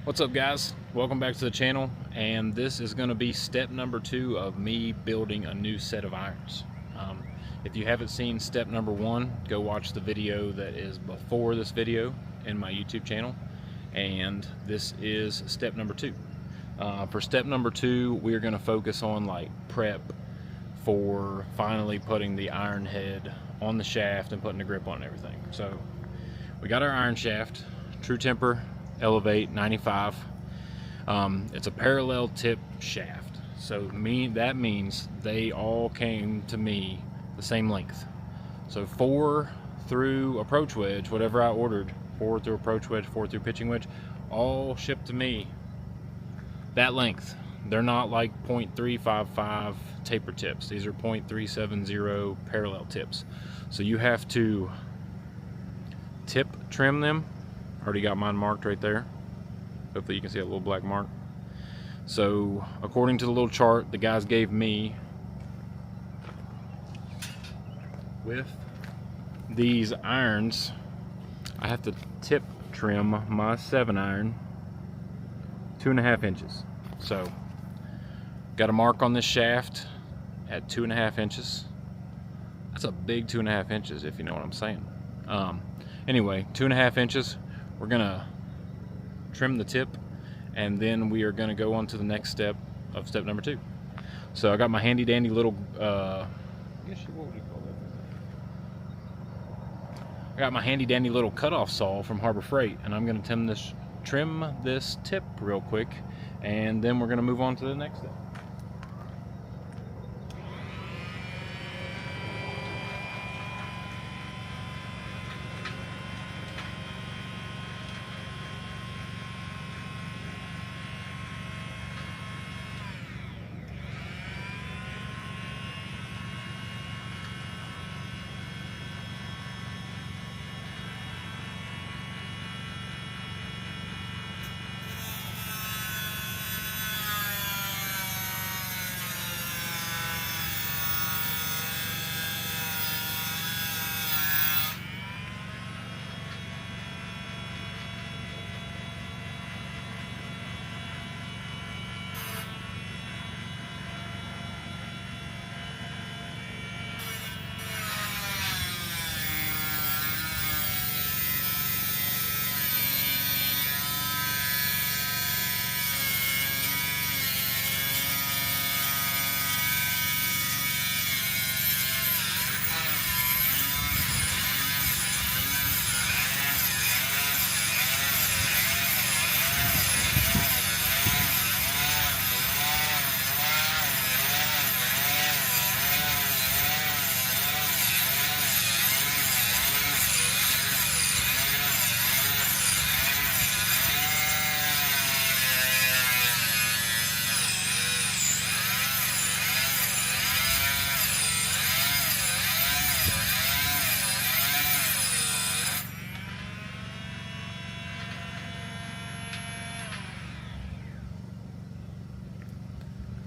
What's up, guys? Welcome back to the channel, and this is going to be step number 2 of me building a new set of irons. If you haven't seen step number 1, go watch the video that is before this video in my YouTube channel, and this is step number 2. For step number 2, we're going to focus on like prep for finally putting the iron head on the shaft and putting the grip on and everything. So we got our iron shaft, True Temper Elevate 95. It's a parallel tip shaft, so that means they all came to me the same length. So 4 through approach wedge, whatever I ordered, 4 through approach wedge, 4 through pitching wedge, all shipped to me that length. They're not like 0.355 taper tips. These are 0.370 parallel tips. So you have to tip trim them. Already got mine marked right there. Hopefully you can see that little black mark. So according to the little chart the guys gave me, with these irons I have to tip trim my 7-iron 2.5 inches. So got a mark on this shaft at 2.5 inches. That's a big 2.5 inches, if you know what I'm saying. Anyway, 2.5 inches. We're gonna trim the tip, and then we are gonna go on to the next step of step number 2. So I got my handy dandy little, what would you call that? I got my handy dandy little cutoff saw from Harbor Freight, and I'm gonna trim this tip real quick, and then we're gonna move on to the next step.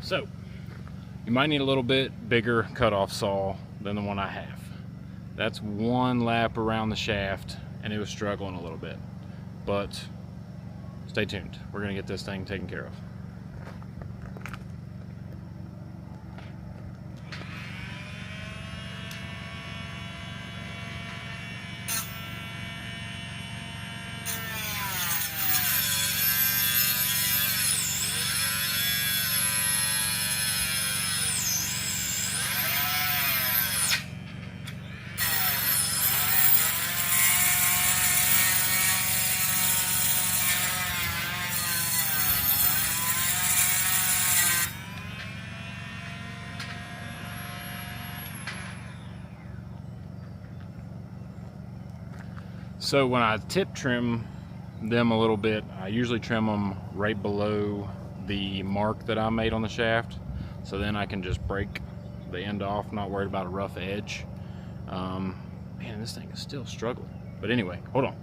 So you might need a little bit bigger cutoff saw than the one I have. That's 1 lap around the shaft, and it was struggling a little bit, but stay tuned. We're gonna get this thing taken care of. So when I tip trim them a little bit, I usually trim them right below the mark that I made on the shaft, so then I can just break the end off, not worried about a rough edge. Man, this thing is still struggling. But anyway, hold on.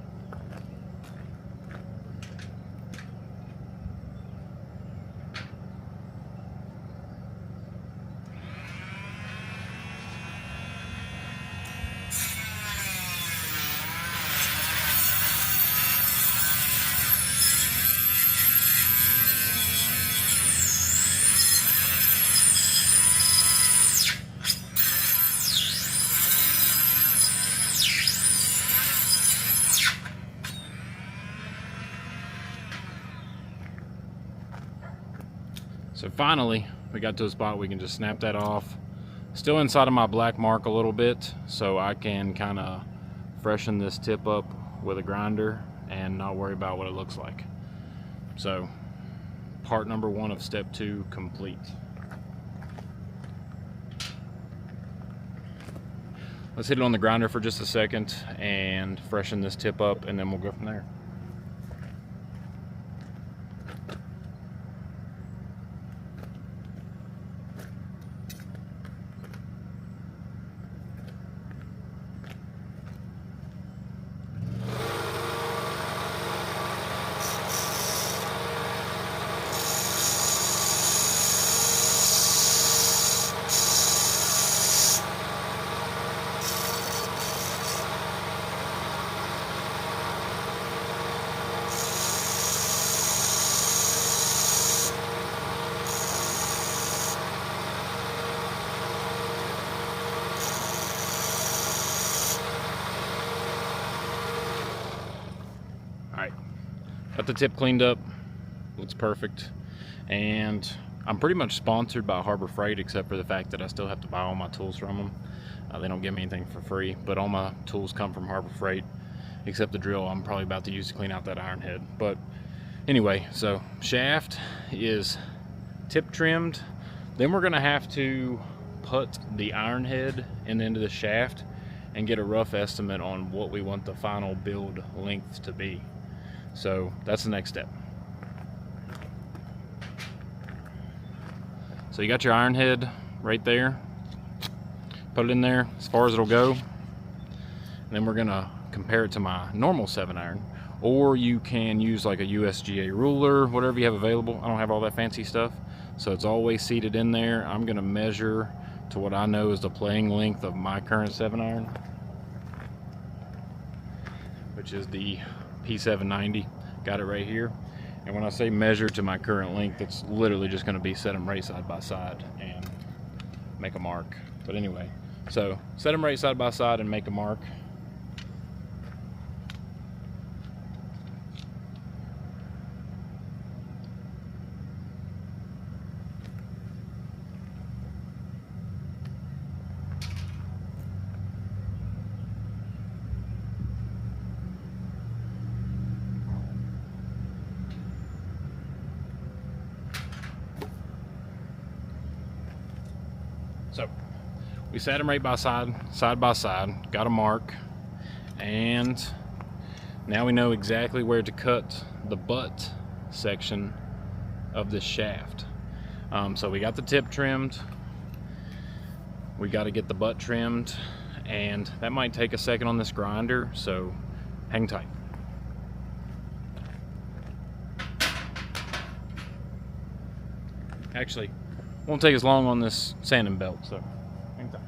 So finally, we got to a spot we can just snap that off. Still inside of my black mark a little bit, so I can kind of freshen this tip up with a grinder and not worry about what it looks like. So part number 1 of step 2 complete. Let's hit it on the grinder for just a second and freshen this tip up, and then we'll go from there. Alright, got the tip cleaned up, looks perfect, and I'm pretty much sponsored by Harbor Freight, except for the fact that I still have to buy all my tools from them. They don't give me anything for free, but all my tools come from Harbor Freight, except the drill I'm probably about to use to clean out that iron head. But anyway, so shaft is tip trimmed. Then we're gonna have to put the iron head into the shaft and get a rough estimate on what we want the final build length to be. So that's the next step. So you got your iron head right there. Put it in there as far as it'll go. And then we're gonna compare it to my normal 7-iron. Or you can use like a USGA ruler, whatever you have available. I don't have all that fancy stuff. So it's always seated in there. I'm gonna measure to what I know is the playing length of my current 7-iron, which is the P790. Got it right here. And when I say measure to my current length, it's literally just going to be set them right side by side and make a mark. But anyway, so set them right side by side and make a mark. So we sat them right by side by side, got a mark, and now we know exactly where to cut the butt section of this shaft. So we got the tip trimmed, we got to get the butt trimmed, and that might take a second on this grinder, so hang tight. Actually, won't take as long on this sanding belt, so hang tight.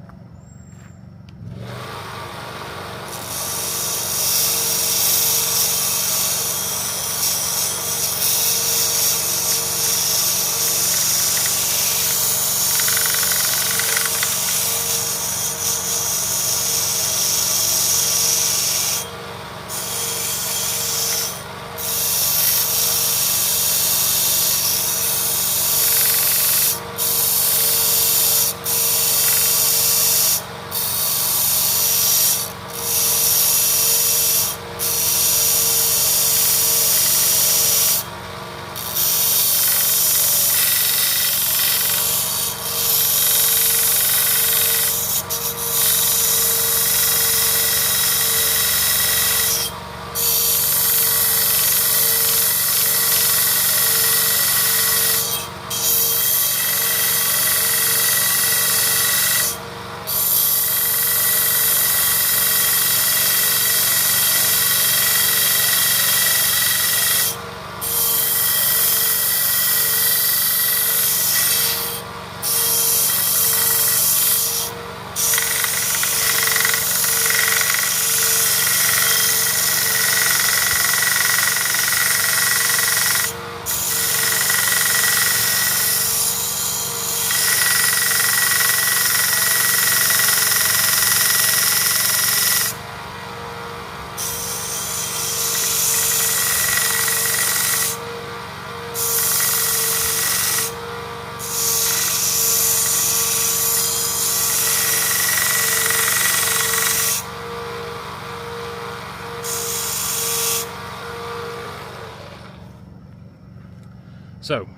So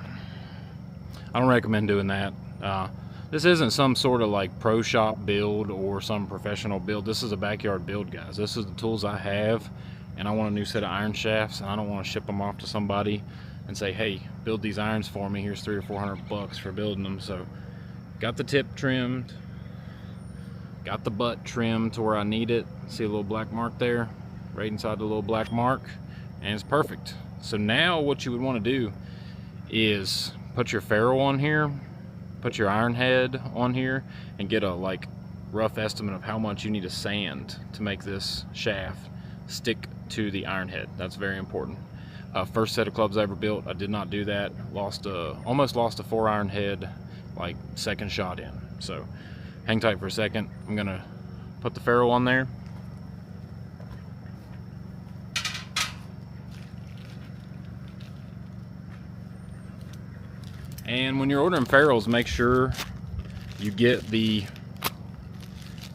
I don't recommend doing that. This isn't some sort of like pro shop build or some professional build. This is a backyard build, guys. This is the tools I have, and I want a new set of iron shafts, and I don't want to ship them off to somebody and say, hey, build these irons for me, here's $300 or $400 for building them. So got the tip trimmed, got the butt trimmed to where I need it. See a little black mark there, right inside the little black mark, and it's perfect. So now what you would want to do is put your ferrule on here, put your iron head on here, and get a like rough estimate of how much you need to sand to make this shaft stick to the iron head. That's very important. First set of clubs I ever built, I did not do that. Almost lost a 4 iron head, like second shot in. So hang tight for a second. I'm gonna put the ferrule on there. And when you're ordering ferrules, make sure you get the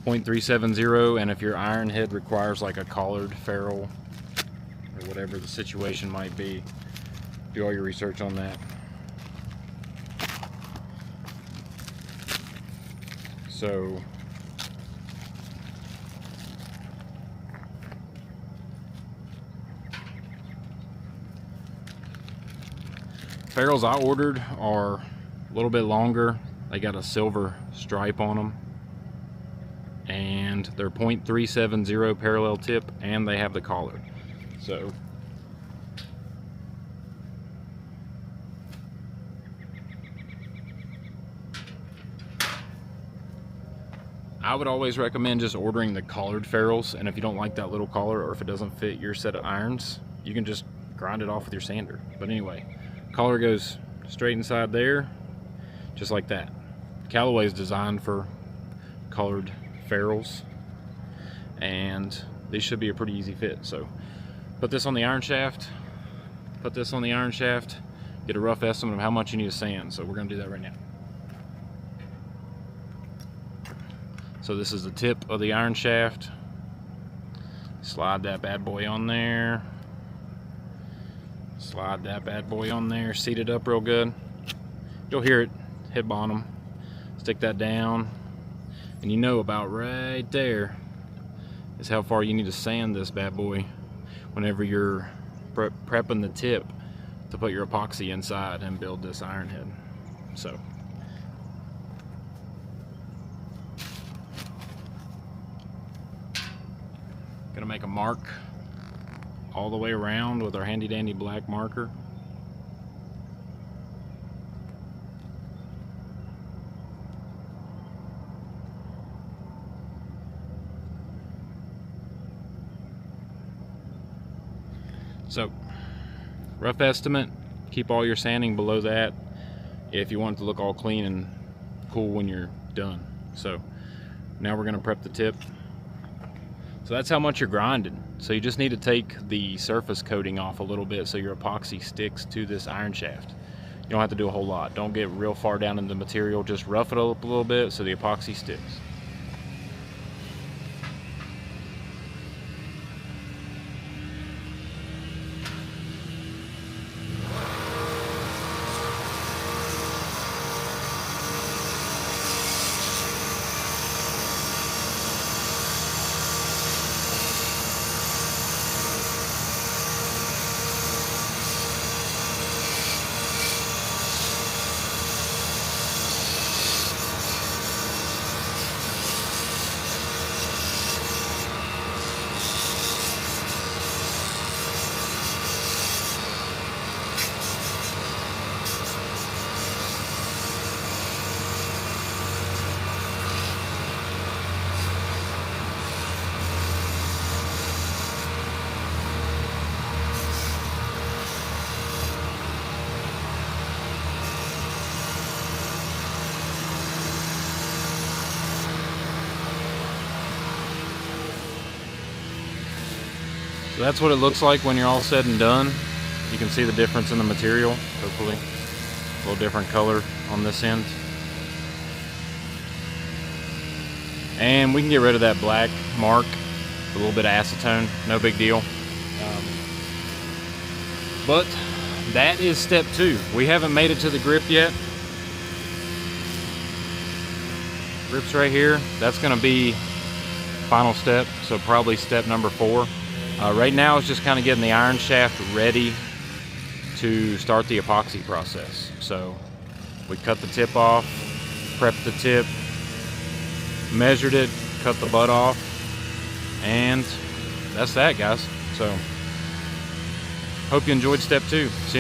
0.370, and if your iron head requires like a collared ferrule or whatever the situation might be, do all your research on that. So ferrules I ordered are a little bit longer. They got a silver stripe on them, and they're 0.370 parallel tip, and they have the collar. So I would always recommend just ordering the collared ferrules, and if you don't like that little collar, or if it doesn't fit your set of irons, you can just grind it off with your sander. But anyway, collar goes straight inside there, just like that. Callaway is designed for colored ferrules, and these should be a pretty easy fit. So put this on the iron shaft, put this on the iron shaft, get a rough estimate of how much you need to sand. So we're going to do that right now. So this is the tip of the iron shaft. Slide that bad boy on there. Slide that bad boy on there, seat it up real good. You'll hear it hit bottom. Stick that down, and you know about right there is how far you need to sand this bad boy whenever you're prepping the tip to put your epoxy inside and build this iron head. So gonna make a mark all the way around with our handy dandy black marker. So rough estimate, keep all your sanding below that if you want it to look all clean and cool when you're done. So now we're gonna prep the tip. So that's how much you're grinding. So you just need to take the surface coating off a little bit so your epoxy sticks to this iron shaft. You don't have to do a whole lot. Don't get real far down in the material. Just rough it up a little bit so the epoxy sticks. So that's what it looks like when you're all said and done. You can see the difference in the material, hopefully. A little different color on this end. And we can get rid of that black mark, a little bit of acetone, no big deal. But that is step 2. We haven't made it to the grip yet. Grip's right here. That's gonna be final step, so probably step number 4. Right now it's just kind of getting the iron shaft ready to start the epoxy process. So we cut the tip off, prepped the tip, measured it, cut the butt off, and that's that, guys. So hope you enjoyed step 2. See you